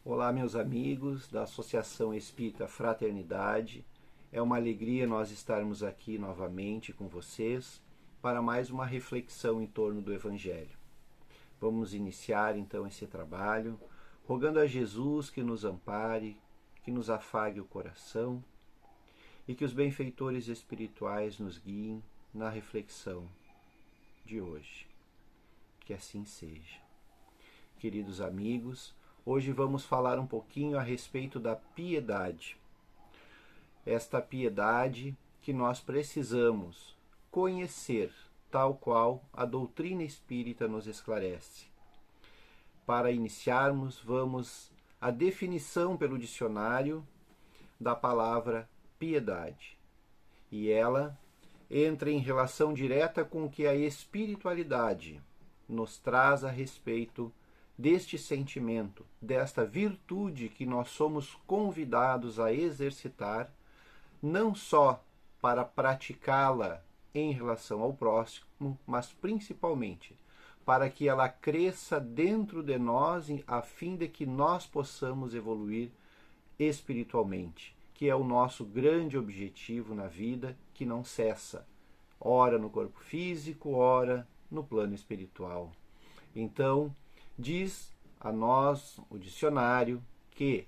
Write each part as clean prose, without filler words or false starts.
Olá, meus amigos da Associação Espírita Fraternidade. É uma alegria nós estarmos aqui novamente com vocês para mais uma reflexão em torno do Evangelho. Vamos iniciar então esse trabalho, rogando a Jesus que nos ampare, que nos afague o coração e que os benfeitores espirituais nos guiem na reflexão de hoje. Que assim seja. Queridos amigos, hoje vamos falar um pouquinho a respeito da piedade. Esta piedade que nós precisamos conhecer, tal qual a doutrina espírita nos esclarece. Para iniciarmos, vamos à definição pelo dicionário da palavra piedade. E ela entra em relação direta com o que a espiritualidade nos traz a respeito deste sentimento, desta virtude que nós somos convidados a exercitar, não só para praticá-la em relação ao próximo, mas principalmente para que ela cresça dentro de nós, a fim de que nós possamos evoluir espiritualmente, que é o nosso grande objetivo na vida, que não cessa, ora no corpo físico, ora no plano espiritual. Então, diz a nós o dicionário que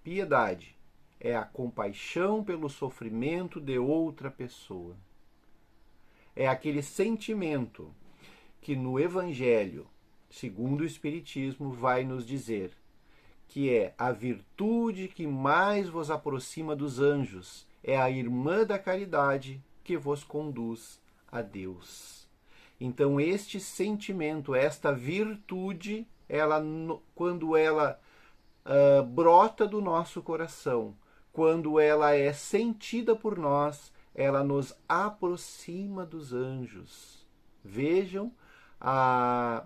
piedade é a compaixão pelo sofrimento de outra pessoa. É aquele sentimento que no Evangelho, segundo o Espiritismo, vai nos dizer que é a virtude que mais vos aproxima dos anjos, é a irmã da caridade que vos conduz a Deus. Então este sentimento, esta virtude, quando ela brota do nosso coração, quando ela é sentida por nós, ela nos aproxima dos anjos. Vejam a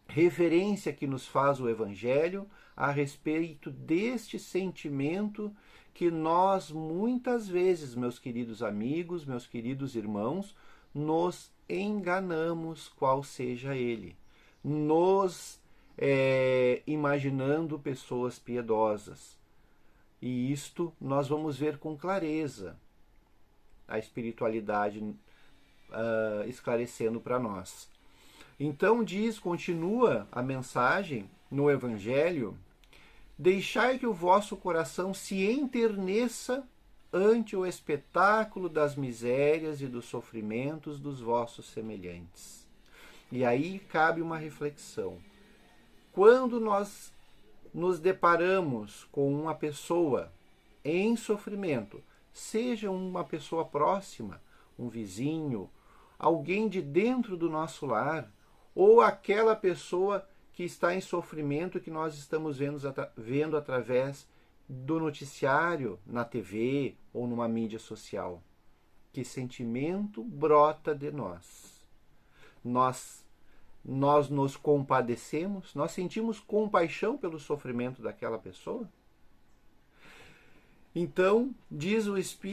referência que nos faz o Evangelho a respeito deste sentimento que nós muitas vezes, meus queridos amigos, meus queridos irmãos, nos enganamos qual seja ele, nos imaginando pessoas piedosas. E isto nós vamos ver com clareza a espiritualidade esclarecendo para nós. Então continua a mensagem no Evangelho: deixai que o vosso coração se enterneça ante o espetáculo das misérias e dos sofrimentos dos vossos semelhantes. E aí cabe uma reflexão. Quando nós nos deparamos com uma pessoa em sofrimento, seja uma pessoa próxima, um vizinho, alguém de dentro do nosso lar, ou aquela pessoa que está em sofrimento que nós estamos vendo através do noticiário, na TV ou numa mídia social. Que sentimento brota de nós? Nós nos compadecemos? Nós sentimos compaixão pelo sofrimento daquela pessoa? Então, diz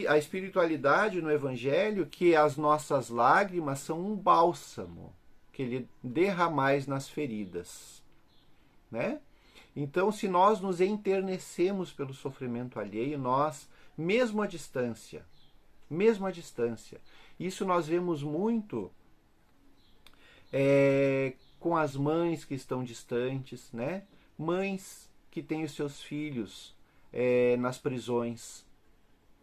a espiritualidade no Evangelho que as nossas lágrimas são um bálsamo que lhe derramais nas feridas, né? Então, se nós nos enternecemos pelo sofrimento alheio, nós, mesmo à distância, isso nós vemos muito com as mães que estão distantes, né? Mães que têm os seus filhos nas prisões,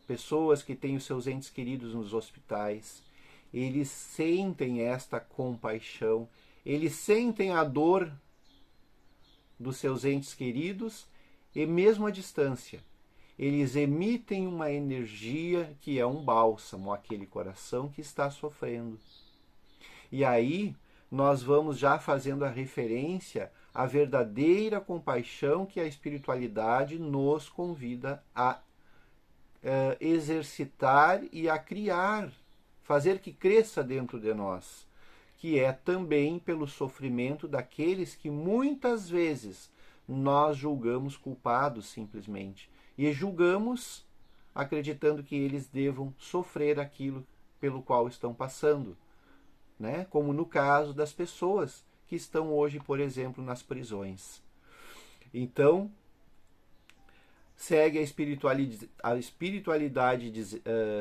pessoas que têm os seus entes queridos nos hospitais. Eles sentem esta compaixão, eles sentem a dor dos seus entes queridos e mesmo à distância, eles emitem uma energia que é um bálsamo àquele coração que está sofrendo. E aí nós vamos já fazendo a referência à verdadeira compaixão que a espiritualidade nos convida a exercitar e a criar, fazer que cresça dentro de nós, que é também pelo sofrimento daqueles que muitas vezes nós julgamos culpados simplesmente, e julgamos acreditando que eles devam sofrer aquilo pelo qual estão passando, né? Como no caso das pessoas que estão hoje, por exemplo, nas prisões. Então, segue a espiritualidade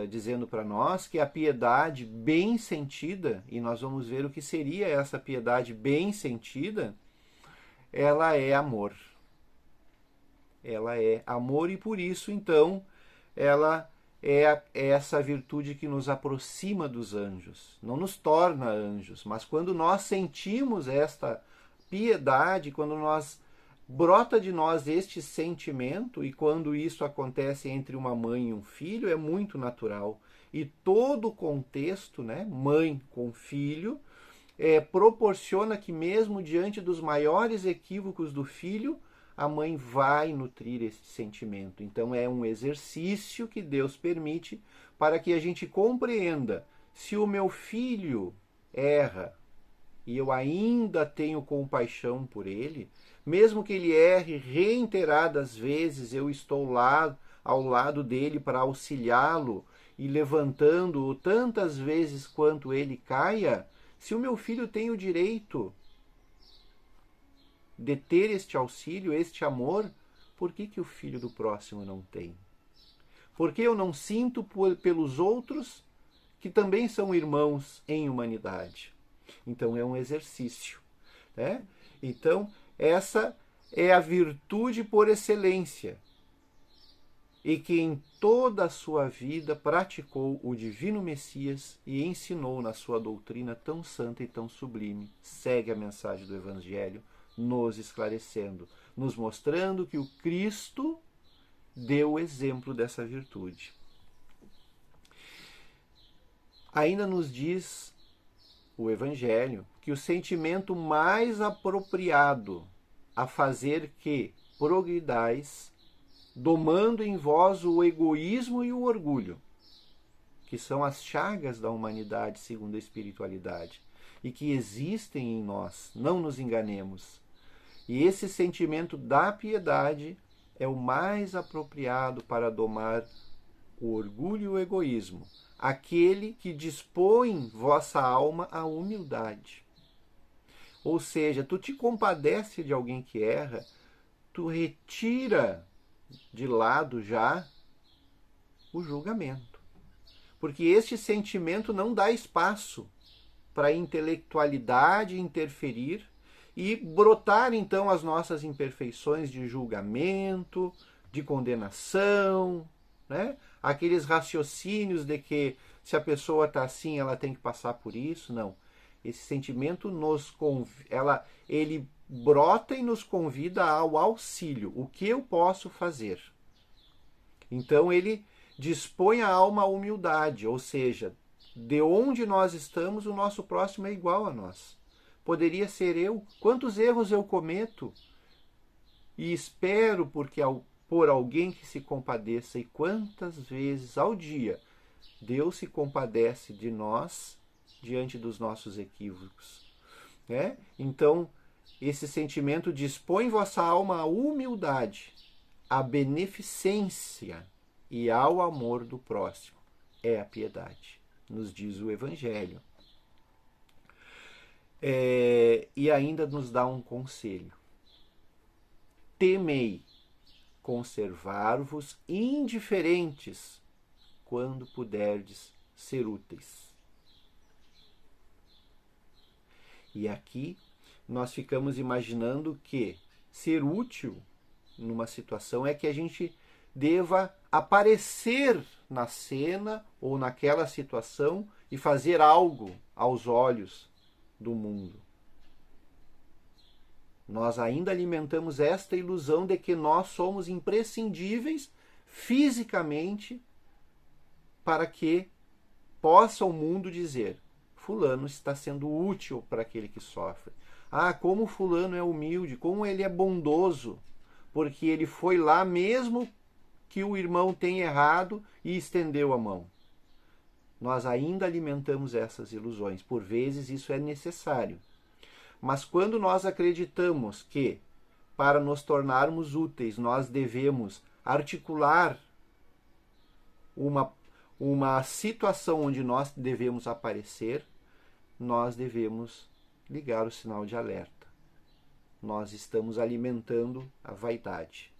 dizendo para nós que a piedade bem sentida, e nós vamos ver o que seria essa piedade bem sentida, ela é amor. Ela é amor e por isso, então, ela é essa virtude que nos aproxima dos anjos. Não nos torna anjos, mas quando nós sentimos esta piedade, quando brota de nós este sentimento, e quando isso acontece entre uma mãe e um filho, é muito natural. E todo o contexto, né, mãe com filho, proporciona que mesmo diante dos maiores equívocos do filho, a mãe vai nutrir esse sentimento. Então é um exercício que Deus permite para que a gente compreenda: se o meu filho erra e eu ainda tenho compaixão por ele, mesmo que ele erre reiteradas vezes, eu estou lá ao lado dele para auxiliá-lo e levantando-o tantas vezes quanto ele caia. Se o meu filho tem o direito de ter este auxílio, este amor, por que o filho do próximo não tem? Por que eu não sinto pelos outros que também são irmãos em humanidade? Então é um exercício, né? Então essa é a virtude por excelência, e que em toda a sua vida praticou o divino Messias e ensinou na sua doutrina tão santa e tão sublime. Segue a mensagem do Evangelho, nos esclarecendo, nos mostrando que o Cristo deu o exemplo dessa virtude. Ainda nos diz o Evangelho que o sentimento mais apropriado a fazer que progridais, domando em vós o egoísmo e o orgulho, que são as chagas da humanidade segundo a espiritualidade, e que existem em nós, não nos enganemos. E esse sentimento da piedade é o mais apropriado para domar o orgulho e o egoísmo, aquele que dispõe vossa alma à humildade. Ou seja, tu te compadece de alguém que erra, tu retira de lado já o julgamento. Porque este sentimento não dá espaço para a intelectualidade interferir e brotar então as nossas imperfeições de julgamento, de condenação, né? Aqueles raciocínios de que se a pessoa está assim, ela tem que passar por isso. Não. Esse sentimento ele brota e nos convida ao auxílio. O que eu posso fazer? Então ele dispõe a alma à humildade, ou seja, de onde nós estamos, o nosso próximo é igual a nós. Poderia ser eu. Quantos erros eu cometo? E espero por alguém que se compadeça. E quantas vezes ao dia Deus se compadece de nós diante dos nossos equívocos, né? Então, esse sentimento dispõe vossa alma à humildade, à beneficência e ao amor do próximo. É a piedade, nos diz o Evangelho. E ainda nos dá um conselho: temei conservar-vos indiferentes quando puderdes ser úteis. E aqui nós ficamos imaginando que ser útil numa situação é que a gente deva aparecer na cena ou naquela situação e fazer algo aos olhos do mundo. Nós ainda alimentamos esta ilusão de que nós somos imprescindíveis fisicamente para que possa o mundo dizer: fulano está sendo útil para aquele que sofre. Ah, como fulano é humilde, como ele é bondoso, porque ele foi lá mesmo que o irmão tenha errado e estendeu a mão. Nós ainda alimentamos essas ilusões. Por vezes isso é necessário. Mas quando nós acreditamos que, para nos tornarmos úteis, nós devemos articular uma situação onde nós devemos aparecer, nós devemos ligar o sinal de alerta. Nós estamos alimentando a vaidade.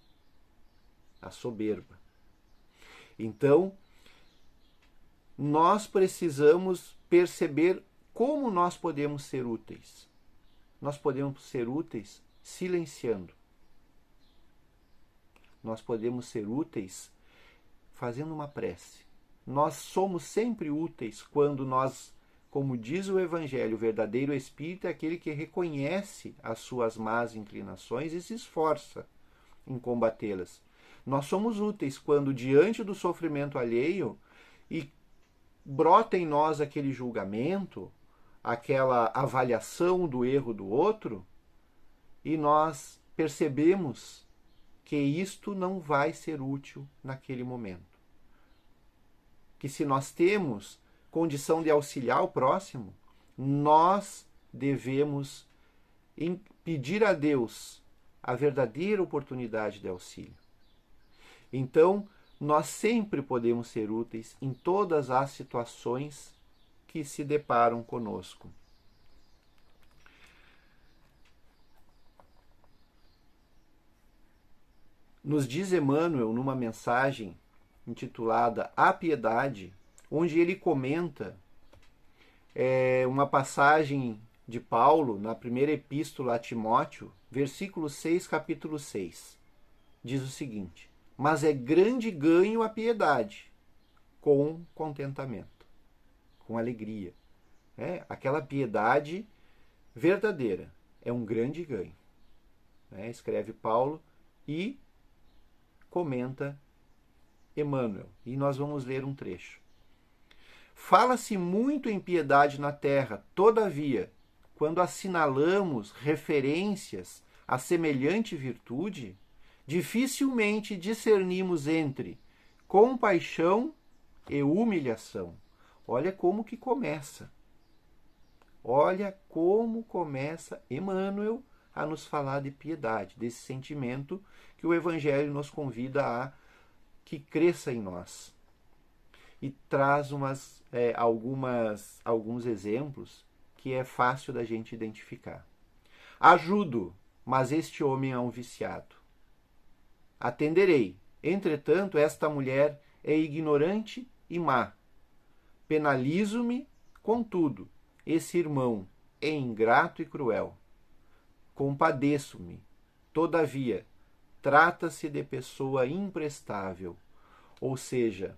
a soberba. Então, nós precisamos perceber como nós podemos ser úteis. Nós podemos ser úteis silenciando. Nós podemos ser úteis fazendo uma prece. Nós somos sempre úteis quando nós, como diz o Evangelho, o verdadeiro espírita é aquele que reconhece as suas más inclinações e se esforça em combatê-las. Nós somos úteis quando, diante do sofrimento alheio, e brota em nós aquele julgamento, aquela avaliação do erro do outro, e nós percebemos que isto não vai ser útil naquele momento. Que se nós temos condição de auxiliar o próximo, nós devemos pedir a Deus a verdadeira oportunidade de auxílio. Então, nós sempre podemos ser úteis em todas as situações que se deparam conosco. Nos diz Emmanuel numa mensagem intitulada A Piedade, onde ele comenta uma passagem de Paulo na primeira epístola a Timóteo, versículo 6, capítulo 6. Diz o seguinte: mas é grande ganho a piedade, com contentamento, com alegria. Aquela piedade verdadeira é um grande ganho. Escreve Paulo e comenta Emmanuel. E nós vamos ler um trecho. Fala-se muito em piedade na terra, todavia, quando assinalamos referências a semelhante virtude, dificilmente discernimos entre compaixão e humilhação. Olha como que começa. Olha como começa Emmanuel a nos falar de piedade, desse sentimento que o Evangelho nos convida a que cresça em nós. E traz alguns exemplos que é fácil da gente identificar. Ajudo, mas este homem é um viciado. Atenderei, entretanto, esta mulher é ignorante e má. Penalizo-me, contudo, esse irmão é ingrato e cruel. Compadeço-me, todavia, trata-se de pessoa imprestável. Ou seja,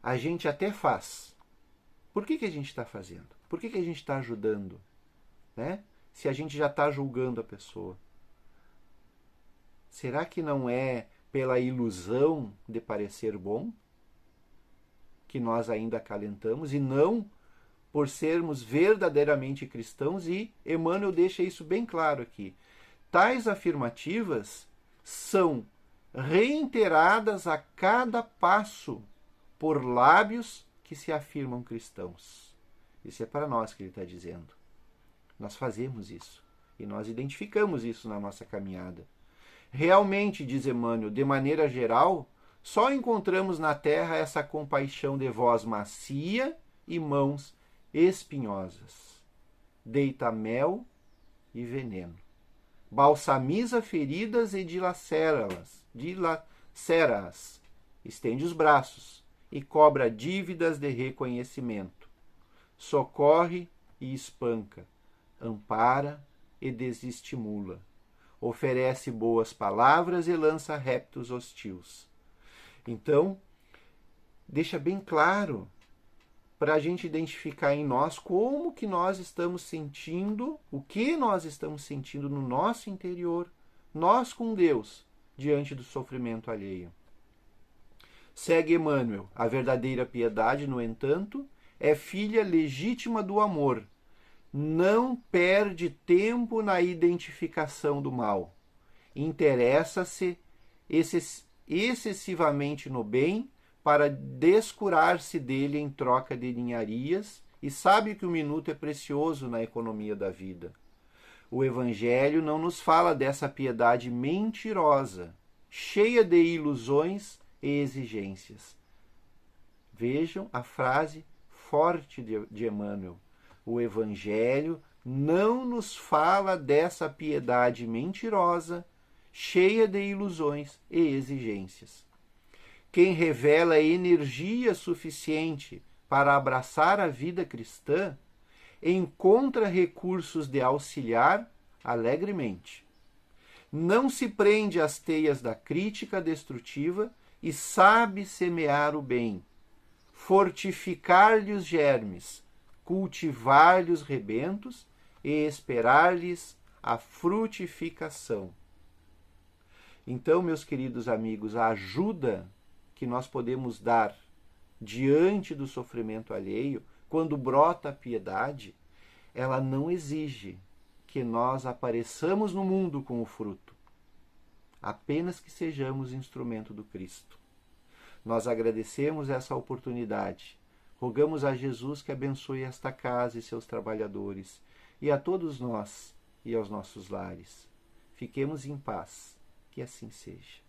a gente até faz. Por que a gente está fazendo? Por que a gente está ajudando? Se a gente já está julgando a pessoa. Será que não é pela ilusão de parecer bom que nós ainda acalentamos e não por sermos verdadeiramente cristãos? E Emmanuel deixa isso bem claro aqui. Tais afirmativas são reiteradas a cada passo por lábios que se afirmam cristãos. Isso é para nós que ele está dizendo. Nós fazemos isso e nós identificamos isso na nossa caminhada. Realmente, diz Emmanuel, de maneira geral, só encontramos na terra essa compaixão de voz macia e mãos espinhosas. Deita mel e veneno. Balsamiza feridas e dilacera-as. Estende os braços e cobra dívidas de reconhecimento. Socorre e espanca. Ampara e desestimula. Oferece boas palavras e lança reptos hostis. Então, deixa bem claro para a gente identificar em nós como que nós estamos sentindo, o que nós estamos sentindo no nosso interior, nós com Deus, diante do sofrimento alheio. Segue Emmanuel: a verdadeira piedade, no entanto, é filha legítima do amor. Não perde tempo na identificação do mal. Interessa-se excessivamente no bem para descurar-se dele em troca de ninharias e sabe que o minuto é precioso na economia da vida. O Evangelho não nos fala dessa piedade mentirosa, cheia de ilusões e exigências. Vejam a frase forte de Emmanuel. O Evangelho não nos fala dessa piedade mentirosa, cheia de ilusões e exigências. Quem revela energia suficiente para abraçar a vida cristã encontra recursos de auxiliar alegremente. Não se prende às teias da crítica destrutiva e sabe semear o bem, fortificar-lhe os germes, cultivar-lhe os rebentos e esperar-lhes a frutificação. Então, meus queridos amigos, a ajuda que nós podemos dar diante do sofrimento alheio, quando brota a piedade, ela não exige que nós apareçamos no mundo com o fruto, apenas que sejamos instrumento do Cristo. Nós agradecemos essa oportunidade. Rogamos a Jesus que abençoe esta casa e seus trabalhadores, e a todos nós e aos nossos lares. Fiquemos em paz, que assim seja.